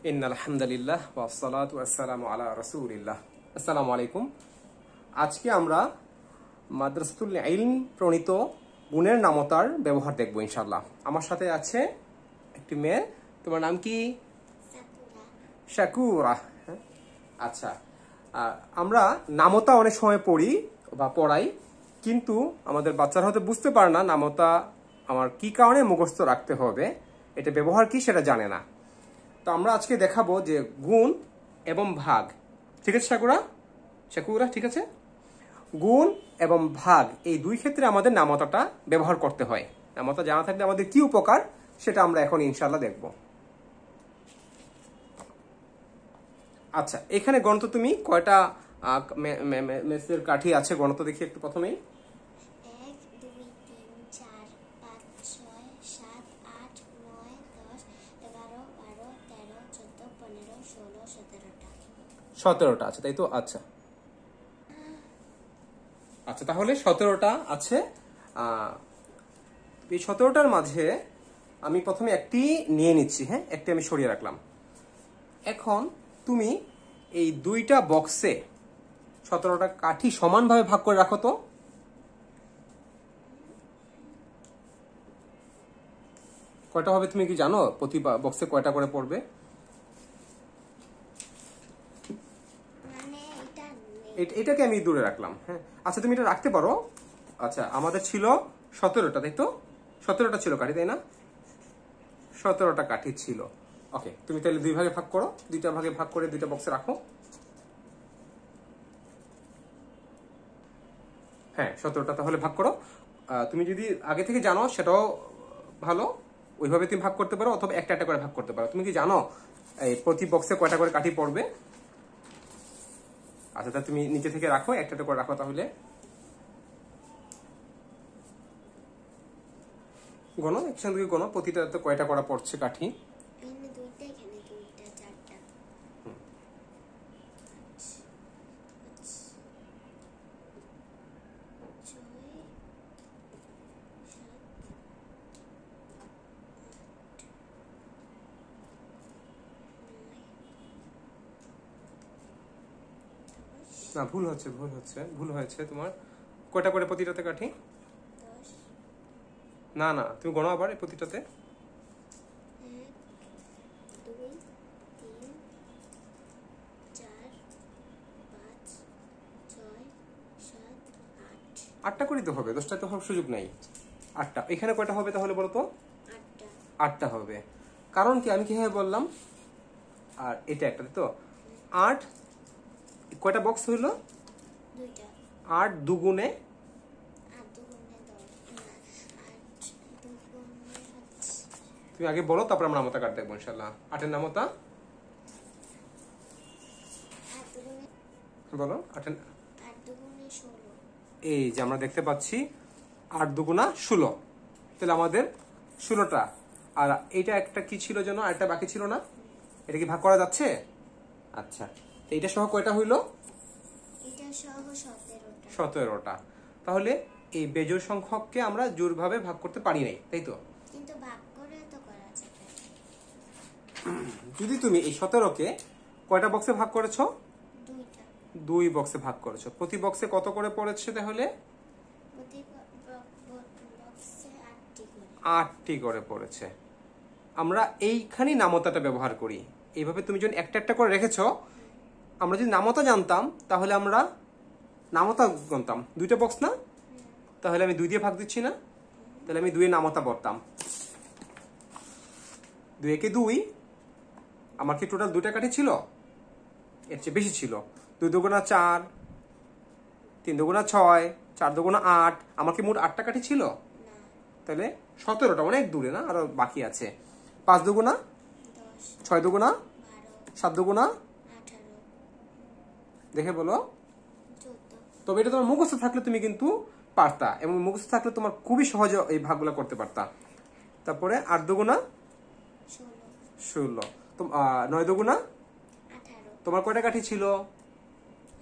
ইন্নাল হামদুলিল্লাহ ওয়াসসালাতু ওয়াসসালামু আলা রাসূলিল্লাহ। আসসালামু আলাইকুম। আজকে আমরা মাদ্রাসাতুল ইলম প্রণীত গুণের নামতার ব্যবহার দেখব ইনশাআল্লাহ। আমার সাথে আছে একটি মেয়ে। তোমার নাম কি? শাকুরা। আচ্ছা, আমরা নামতা অনেক সময় পড়ি বা পড়াই, কিন্তু আমাদের বাচ্চারা হয়তো বুঝতে পারে না নামতা আমার কি কারণে মুখস্থ রাখতে হবে, এটা ব্যবহার কি সেটা জানে না। তো আমরা আজকে দেখাবো যে গুণ এবং ভাগ। ঠিক আছে শাকুরা ঠিক আছে? গুণ এবং ভাগ এই দুই ক্ষেত্রে আমাদের নামতাটা ব্যবহার করতে হয়। নামতা জানা থাকলে আমাদের কি উপকার সেটা আমরা এখন ইনশাআল্লাহ দেখব। আচ্ছা, এখানে গণত তুমি কয়টা মেসের কাঠি আছে গণত দেখি একটু প্রথমেই। 1 2 3 4 5 6 7 8 9 10 11 12 13 14 15 16 17টা। 17টা আছে তাই তো? আচ্ছা আচ্ছা, তাহলে 17টা আছে। এই 17টার মাঝে আমি প্রথমে একটি নিয়ে নিচ্ছি। হ্যাঁ, একটি আমি সরিয়ে রাখলাম। এখন তুমি এই দুইটা বক্সে 17টা কাঠি সমানভাবে ভাগ করে রাখো তো। কয়টা হবে তুমি কি জানো? প্রতি বক্সে কয়টা করে পড়বে? মানে এটাকে আমি দূরে রাখলাম। হ্যাঁ, আচ্ছা তুমি এটা রাখতে পারো। আচ্ছা, আমাদের ছিল 17টা তাই তো? 17টা ছিল কাঠি তাই না? 17টা কাঠি ছিল। ওকে, তুমি তাহলে দুই ভাগে ভাগ করো। দুইটা ভাগে ভাগ করে দুইটা বক্সে রাখো। হ্যাঁ, 17টা তাহলে ভাগ করো। তুমি যদি আগে থেকে জানো সেটাও ভালো, ওইভাবে তুমি ভাগ করতে পারো, অথবা একটা একটা করে ভাগ করতে পারো। তুমি কি জানো এই প্রতি বক্সে কয়টা করে কাঠি পড়বে? আচ্ছা, তা তুমি নিচে থেকে রাখো, একটা একটা করে রাখো তাহলে। গণো, একসঙ্গে গণো প্রতিটাতে কয়টা করা পড়ছে কাঠি। এখানে দুইটা, এখানে দুইটা, চারটা। না, ভুল হয়েছে তোমার। কয়টা করে প্রতিটাতে কাঠি? 10 না না, তুমি গণো আবার এই প্রতিটাতে। 1 2 3 4 5 6 7 8 8টা করে তো হবে, 10টা তো হওয়ার সুযোগ নাই। 8টা। এখানে কয়টা হবে তাহলে বলো তো? 8টা। 8টা হবে। কারণ কি, আমি কিভাবে বললাম? আর এটা একটা তো 8। কয়টা বক্স হইলো? দুইটা। 8 দুগুণে 8 দুগুণে 10 8 দুগুণে তুমি আগে বলো, তারপর আমরা নামতা কাট দেখবো ইনশাআল্লাহ। 8এর নামতা 8 দুগুণে বলো। 8 দুগুণে 16। এই যে আমরা দেখতে পাচ্ছি 8 দুগুণা 16। তাহলে আমাদের 16টা। আর এইটা একটা কি ছিল যেন, আরেকটা বাকি ছিল না? এটা কি ভাগ করা যাচ্ছে? আচ্ছা, তো এইটা সহ কয়টা হইলো? এটা সহ 17টা। 17টা। তাহলে এই বেজোড় সংখ্যককে আমরা জোড়ভাবে ভাগ করতে পারি নাই তাই তো? কিন্তু ভাগ করে তো করা যাবে। যদি তুমি এই 17কে কয়টা বক্সে ভাগ করেছো? দুইটা। 2 বক্সে ভাগ করেছো। প্রতি বক্সে কত করে পড়েছে তাহলে? প্রতি বক্সে 8টি করে। 8টি করে পড়েছে। আমরা এইখানেই নামতাটা ব্যবহার করি। এইভাবে তুমি যখন একটা একটা করে রেখেছো, আমরা যদি নামতা জানতাম তাহলে আমরা নামতা গণতাম। 2টা বক্স না? তাহলে আমি 2 দিয়ে ভাগ দিচ্ছি না? তাহলে আমি 2 এর নামতা পড়তাম। 2 একে 2। আমার কি টোটাল 2টা কাঠি ছিল? এর চেয়ে বেশি ছিল। 2 দুগুণা 4, 3 দুগুণা 6, 4 দুগুণা 8। আমার কি মোট 8টা কাঠি ছিল? না। তাহলে 17টা অনেক দূরে না, আরো বাকি আছে। 5 দুগুণা 10 6 দুগুণা 12 7 দুগুণা 18 দেখে বলো। 14। তবে এটা তোমার মুখস্থ থাকলে তুমি কিন্তু পারতা, এবং মুখস্থ থাকলে তোমার খুবই সহজে এই ভাগগুলো করতে পারতা। তারপরে 8 দুগুণা 16। 9 দুগুণা 18। তোমার কয়টা কাঠি ছিল?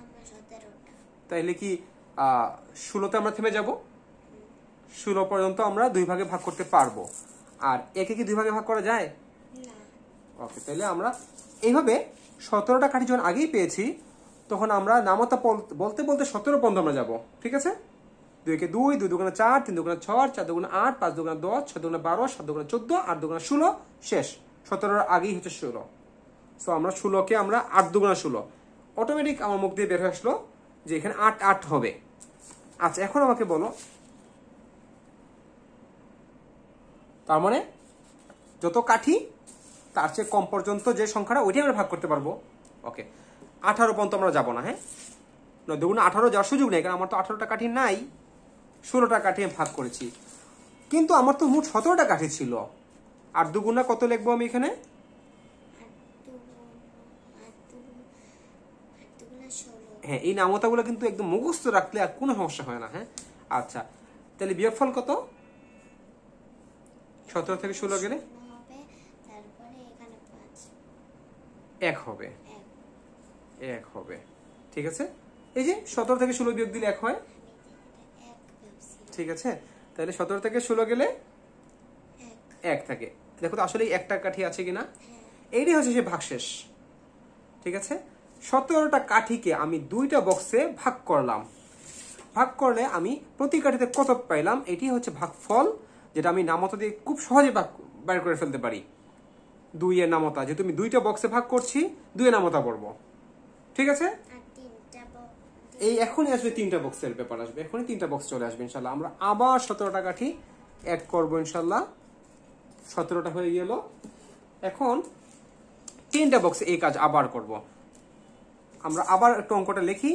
আমরা 17টা। তাইলে কি 16তে আমরা থেমে যাব? 16 পর্যন্ত আমরা 2 ভাগে ভাগ করতে পারবো। আর একে কি 2 ভাগে ভাগ করা যায়? না। ওকে, তাহলে আমরা এইভাবে 17টা কাঠি যখন আগেই পেয়েছি তখন আমরা নামতা বলতে বলতে 17 পর্যন্ত আমরা যাবো। ঠিক আছে, 2 কে 2, 2 দুগুণে 4, 3 দুগুণে 6, 4 দুগুণে 8, 5 দুগুণে 10, 6 দুগুণে 12, 7 দুগুণে 14, 8 দুগুণে 16, শেষ। 17-র আগেই হচ্ছে 16। সো আমরা 16কে আমরা 8 দুগুণে 16, অটোমেটিক আমার মুখ দিয়ে বের হয়ে আসলো যে এখানে 8 8 হবে। আচ্ছা, এখন আমাকে বলো, তার মানে যত কাঠি তার চেয়ে কম পর্যন্ত যে সংখ্যাটা ওইটাই আমরা ভাগ করতে পারবো। ওকে, 18 পর্যন্ত আমরা যাবো না। হ্যাঁ, 9 দুগুণে 18 যাওয়ার সুযোগ নেই, কারণ আমার তো 18টা কাঠি নাই, 16টা কাঠি আমি ভাগ করেছি। কিন্তু আমার তো মোট 17টা কাঠি ছিল। 8 দুগুণা কত লিখবো আমি এখানে? 8 হ্যাঁ, এই নামতাগুলো কিন্তু একদম মুখস্থ রাখলে আর কোনো সমস্যা হয় না। হ্যাঁ, আচ্ছা, তাহলে বিয়োগফল কত? 17 থেকে 16 গেলে হবে, তারপরে এখানে 5 1 হবে, 1 হবে। ঠিক আছে, এই যে 17 থেকে 16 বিয়োগ দিলে 1 হয়। ঠিক আছে, তাহলে 17 থেকে 16 গেলে 1 থাকে। দেখো তো আসলে একটা কাঠি আছে কিনা, এইটাই হচ্ছে সে ভাগশেষ। ঠিক আছে, 17টা কাঠিকে আমি 2টা বক্সে ভাগ করলাম। ভাগ করলে আমি প্রতি কাঠিতে কত পাইলাম, এটি হচ্ছে ভাগফল, যেটা আমি নামতা দিয়ে খুব সহজে বের করে ফেলতে পারি। 2 এর নামতা, যেহেতু আমি 2টা বক্সে ভাগ করছি, 2 এর নামতা পড়বো। ঠিক আছে, এই এখনই আসবে 3টা বক্সের ব্যাপার আসবে, এখনই 3টা বক্স চলে আসবে ইনশাল্লাহ। আমরা আবার 17টা কাঠি এক করবো ইনশাল্লাহ। 17টা হয়ে গেল। এখন 3টা বক্সে এই কাজ আবার করব। আমরা আবার একটু অঙ্কটা লিখি।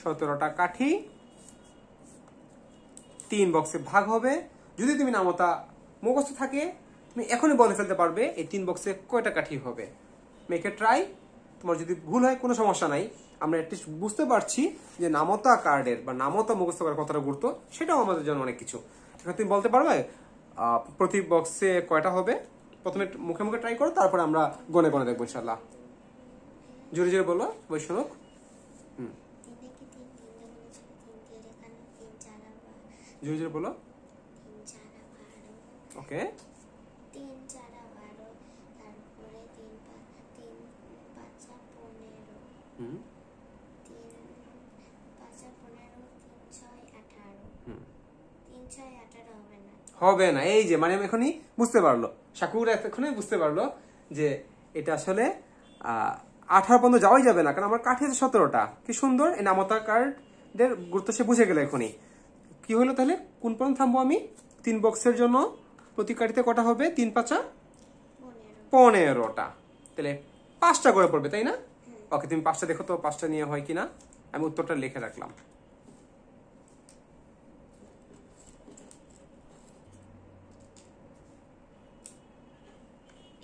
17টা কাঠি 3 বক্সে ভাগ হবে। যদি তুমি নামতা মুখস্থ থাকে তুমি এখনই বলে ফেলতে পারবে এই 3 বক্সে কয়টা কাঠি হবে। Make a try. তোমার যদি ভুল হয় কোনো সমস্যা নাই, আমরা অ্যাটলিস্ট বুঝতে পারছি যে নামতা কার্ডের বা নামতা মুখস্থ করার কতটা গুরুত্ব, সেটাও আমাদের জন্য অনেক কিছু। এখন তুমি বলতে পারবে প্রতি বক্সে কয়টা হবে। প্রথমে মুখে মুখে ট্রাই করো, তারপরে আমরা গনে গনে দেখবো ইনশাল্লাহ। জোরে জোরে বলো, বৈষ্ণব। জোরে জোরে বলো। ওকে, 3 4 12, তারপরে 3 5 15, 3 5 15, 3 6 18, 3 6 18 হবে না, হবে না। এই যে মানে এখনই বুঝতে পারলো, শাকুর এখনই বুঝতে পারলো যে এটা আসলে 18 পর্যন্ত যাওয়াই যাবে না, কারণ আমার কাঠি আছে 17টা। কি সুন্দর, এই নামতা কার্ডের গুরুত্ব সে বুঝে গেল এখনই। কি হলো তাহলে, কোন পর্যন্ত থামবো আমি? 3 বক্সের জন্য প্রতি কাঠিতে কটা হবে? 3 5 15টা। তাহলে 5টা করে পড়বে, তাই না? ওকে, তুমি 5টা দেখো তো 5টা নিয়ে হয় কিনা। আমি উত্তরটা লিখে রাখলাম।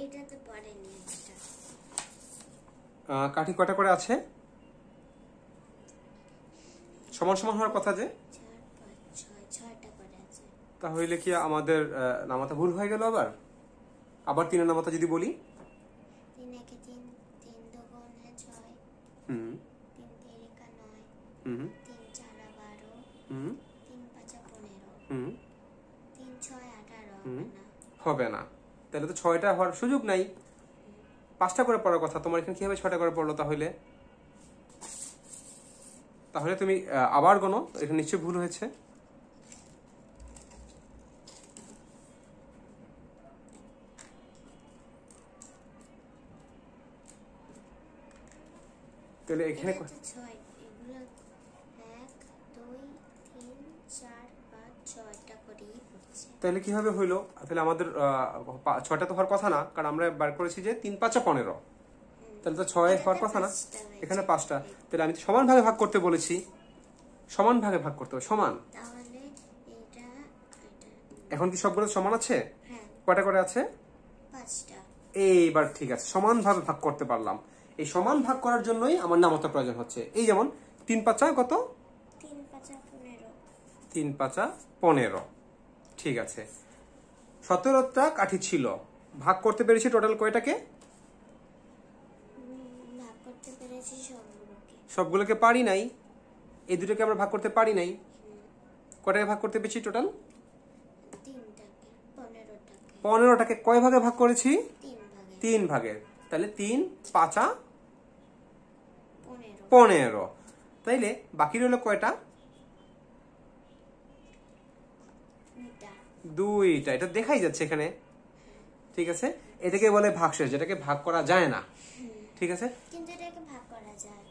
এটাতে পড়েনি। কাঠি কয়টা করে আছে? সমান সমান হওয়ার কথা যে। 4 5 6 6টা করে আছে। তাহলে কি আমাদের নামাতা ভুল হয়ে গেল? আবার 3 এর নামাতা যদি বলি, 3 1 3, 3 2 6, হুম 3 3 9, হুম 3 4 12, হুম 3 5 15, হুম 3 6 18 হুম, হবে না। হবে না। তাহলে তো 6টা হওয়ার সুযোগ নাই। 5টা করে পড়ার কথা, তোমার এখানে কিভাবে 6টা করে পড়লো? তাহলে তুমি আবার গোনো, এখানে নিশ্চয়ই ভুল হয়েছে। তাহলে এখানে 6, এগুলো 1 2 3 4 5 6টা করেই পড়ছে। তাহলে কিভাবে হইলো? তাহলে আমাদের 6টা তো হওয়ার কথা না, কারণ আমরা বার করেছি যে 3 5 15। তাহলে তো 6 হওয়ার কথা না, এখানে 5টা। তাহলে আমি সমান ভাগে ভাগ করতে বলেছি, সমান ভাগে ভাগ করতে হবে, সমান। তাহলে এটা এখন কি সবগুলো সমান আছে? হ্যাঁ, কয়টা করে আছে? 5টা। এইবার ঠিক আছে, সমান ভাবে ভাগ করতে পারলাম। এই সমান ভাগ করার জন্যই আমার নামতা প্রয়োজন হচ্ছে। এই যেমন 3 5 কত? 3 5 15, 3 5 15। ঠিক আছে, 17টা কাঠি ছিল, ভাগ করতে পেরেছি টোটাল কয়টাকে? ভাগ করতে পেরেছি সবগুলোকে। সবগুলোকে পারি নাই, এই দুটোকে আমরা ভাগ করতে পারি নাই। কয়টাকে ভাগ করতে পেরেছি টোটাল? 3টাকে, 15টাকে। 15টাকে কয় ভাগে ভাগ করেছি? 3 ভাগে। 3 ভাগে। তাহলে 3 5 15 15। তাইলে বাকি রইল কয়টা? দুইটা। এটা দেখাই যাচ্ছে এখানে, ঠিক আছে। এটাকে বলে ভাগশেষ, যেটাকে ভাগ করা যায় না, ঠিক আছে। কিন্তু এটাকে ভাগ করা যায়।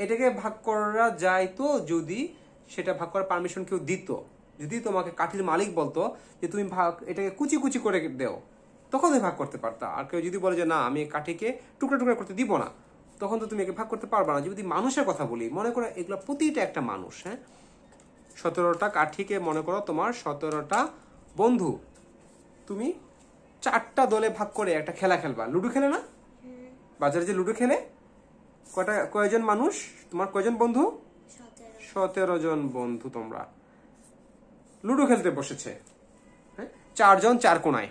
এটাকে ভাগ করা যায় তো যদি সেটা ভাগ করার পারমিশন কেউ দিত। যদি তোমাকে কাঠির মালিক বলতো যে তুমি ভাগ এটাকে কুচি কুচি করে দেও, তখন তুমি ভাগ করতে পারতা। আর কেউ যদি বলে যে না আমি কাঠিকে টুকরা টুকরা করতে দিব না, তখন তো তুমি একে ভাগ করতে পারবা না। যদি মানুষের কথা বলি, মনে করো এগুলো প্রতিটা একটা মানুষ, হ্যাঁ। 17টা কাঠিকে মনে করো তোমার 17টা বন্ধু। তুমি 4টা দলে ভাগ করে একটা খেলা খেলবা। লুডো খেলে না বাজারে, যে লুডো খেলে কয়জন মানুষ তোমার, কয়জন বন্ধু? 17 জন বন্ধু তোমরা লুডো খেলতে বসেছে, হ্যাঁ। 4 জন 4 কোণায়।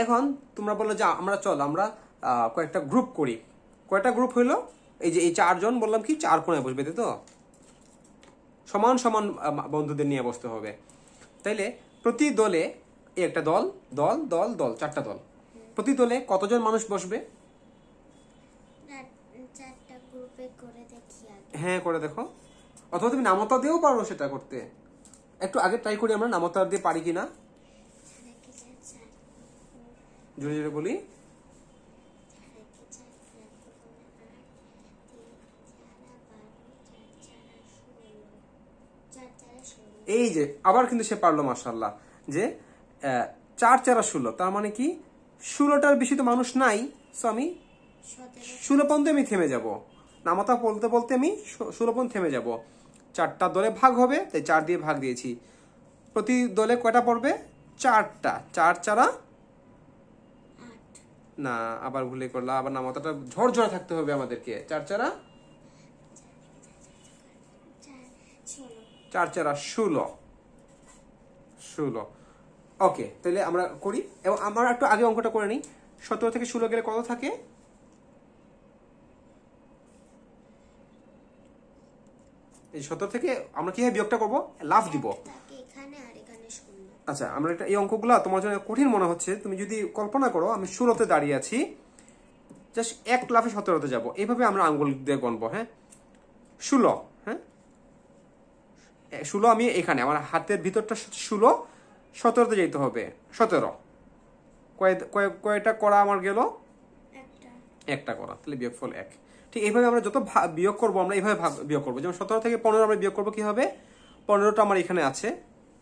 এখন তোমরা বললো যে আমরা কয়েকটা গ্রুপ করি। কয়টা গ্রুপ হইলো? এই যে এই 4 জন বললাম কি 4 কোণায় বসবে, তাই তো? সমান সমান বন্ধুদের নিয়ে বসতে হবে। তাইলে প্রতি দলে একটা দল দল দল দল 4টা দল। প্রতি দলে কতজন মানুষ বসবে? 4টা গ্রুপে করে দেখি আগে। হ্যাঁ, করে দেখো। অথবা তুমি নামতা দিয়েও পারো সেটা করতে। একটু আগে ট্রাই করি আমরা নামতা দিয়ে পারি কিনা। জোরে জোরে বলি। এই যে আবার কিন্তু সে পারলো, মাশাআল্লাহ। যে 4 4 16, তার মানে কি 16টার বেশি তো মানুষ নাই। সো আমি 16 পর্যন্ত আমি থেমে যাব। নামতা বলতে বলতে আমি 16 পর্যন্ত থেমে যাব। 4টা দলে ভাগ হবে, তাই 4 দিয়ে ভাগ দিয়েছি। প্রতি দলে কয়টা পড়বে? 4টা। 4 4 না, আবার ভুলে করলাম। আবার নামতাটা ঝরঝরা থাকতে হবে আমাদেরকে। 4 4 4 4 16 16। ওকে, তাহলে আমরা করি। এবং আমরা একটু আগে অঙ্কটা করে নিই। 17 থেকে 16 গেলে কত থাকে? এই 17 থেকে আমরা কিভাবে বিয়োগটা করবো? লাফ দিব। আচ্ছা, আমরা এই অঙ্কগুলো তোমার জন্য কঠিন মনে হচ্ছে। তুমি যদি কল্পনা করো আমি 16তে দাঁড়িয়ে আছি, জাস্ট এক লাফে 17তে যাবো। এইভাবে আমরা আঙ্গুল দিয়ে গণবো, হ্যাঁ। 16, হ্যাঁ 16 আমি এখানে আমার হাতের ভিতরটা 16, 17তে যেতে হবে। 17 কয়টা করা আমার গেল? একটা করা। তাহলে বিয়োগফল 1। ঠিক এইভাবে আমরা যত বিয়োগ করবো আমরা এইভাবে বিয়োগ করবো। যেমন 17 থেকে 15 আমরা বিয়োগ করবো কি হবে? 15টা আমার এখানে আছে,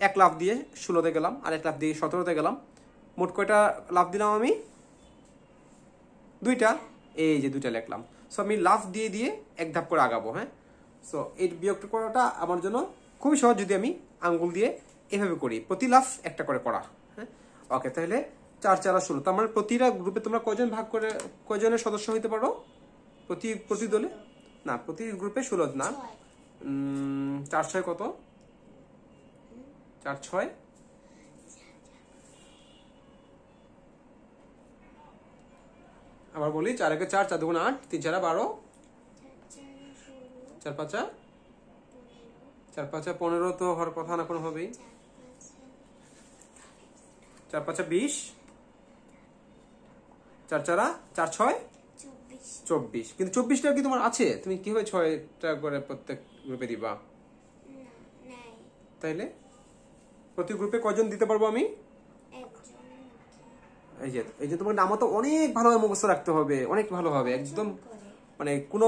এক লাফ দিয়ে 16তে গেলাম, আর এক লাফ দিয়ে 17তে গেলাম। মোট কয়টা লাফ দিলাম আমি? 2টা। এই যে 2টা লিখলাম। সো আমি লাফ দিয়ে দিয়ে এক ধাপ করে আগাবো, হ্যাঁ। সো এই বিয়োগ করাটা আমার জন্য খুবই সহজ যদি আমি আঙ্গুল দিয়ে এভাবে করি। প্রতি লাফ একটা করে করা, হ্যাঁ। ওকে, তাহলে 4 4 16। তার মানে প্রতিটা গ্রুপে তোমরা কয়জন ভাগ করে কয়জনের সদস্য হইতে পারো? প্রতি দলে না, প্রতি গ্রুপে 16 না। 4 6 কত? 4 6 আবার বলি। 4 1 4, 4 2 8, 3 4 12, 4 5 4 5 15 তো হওয়ার কথা না কোনো হবেই। 4 5 20, 4 4 4 6 24। কিন্তু 24টা কি তোমার আছে? তুমি কিভাবে 6টা করে প্রত্যেক গ্রুপে দিবা? তাইলে প্রতি গ্রুপে কয়জন দিতে পারবো আমি? এই যে তোমার নামতা অনেক ভালোভাবে মুখস্থ রাখতে হবে, অনেক ভালোভাবে, একদম মানে কোনো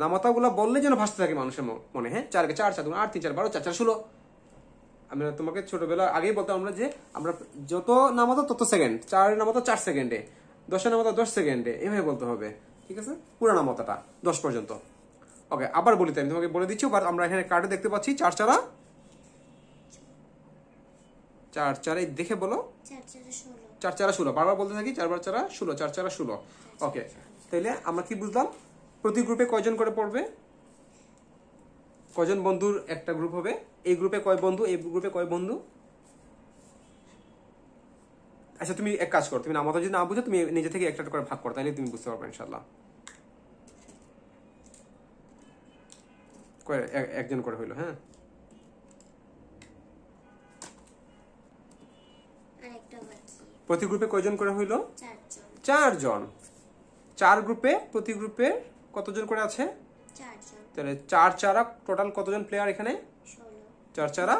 নামতা গুলা বললে যেন ভাসতে থাকে মানুষের মনে, হ্যাঁ। 4 4 4 8 3 4 12 4 4 16। আমরা তোমাকে ছোটবেলা আগেই বলতাম আমরা যে আমরা যত নামতা তত সেকেন্ড, 4 নামতা 4 সেকেন্ডে, 10 নামতা 10 সেকেন্ডে, এভাবে বলতে হবে, ঠিক আছে। পুরো নামতাটা 10 পর্যন্ত। ওকে, আবার বলি, তাই আমি তোমাকে বলে দিচ্ছি। বাট আমরা এখানে কার্ডে দেখতে পাচ্ছি 4 4 4 4, দেখে বলো। 4 4 16, বারবার বলতে থাকি। 4 4 16, 4 4 16। ওকে, তাইলে আমরা কি বুঝলাম? প্রতি গ্রুপে কয়জন করে পড়বে? কয়জন বন্ধুর একটা গ্রুপ হবে? এই গ্রুপে কয় বন্ধু, এই গ্রুপে কয় বন্ধু? আচ্ছা, তুমি এক কাজ করো, তুমি নামতা যদি না বুঝো তুমি নিজে থেকে একটা করে ভাগ করো, তাহলে তুমি বুঝতে পারবে ইনশাআল্লাহ। একজন করে হইলো, হ্যাঁ। প্রতি গ্রুপে কয়জন করে হইলো? 4 জন। 4 গ্রুপে, প্রতি গ্রুপে কতজন করে আছে? 4 জন। তাহলে 4 4 টোটাল কতজন প্লেয়ার এখানে? 16। 4 4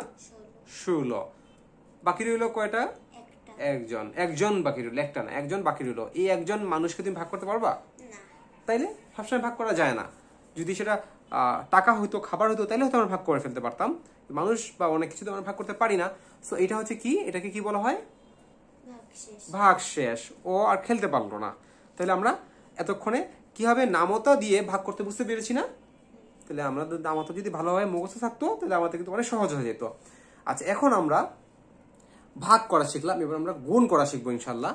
16। বাকি রইল কয়টা? একটা। একজন। একজন বাকি রইল, একটা না, একজন বাকি রইল। এই একজন মানুষকে তুমি ভাগ করতে পারবা? না। তাইলে সবসময় ভাগ করা যায় না। যদি সেটা টাকা হইতো, খাবার হইতো, তাইলে হয়তো আমরা ভাগ করে ফেলতে পারতাম। মানুষ বা অনেক কিছু তো আমরা ভাগ করতে পারি না। সো এটা হচ্ছে কি, এটাকে কি বলা হয়? ভাগশেষ। ভাগশেষ। ও আর খেলতে পারলো না। তাহলে আমরা এতক্ষণে কি হবে, নামতা দিয়ে ভাগ করতে বুঝতে পেরেছি না? তাহলে আমরা নামতা যদি ভালোভাবে মুখস্থ থাকতো তাহলে আমাদের কিন্তু অনেক সহজ হয়ে যেত। আচ্ছা, এখন আমরা ভাগ করা শিখলাম, এবার আমরা গুণ করা শিখবো ইনশাল্লাহ।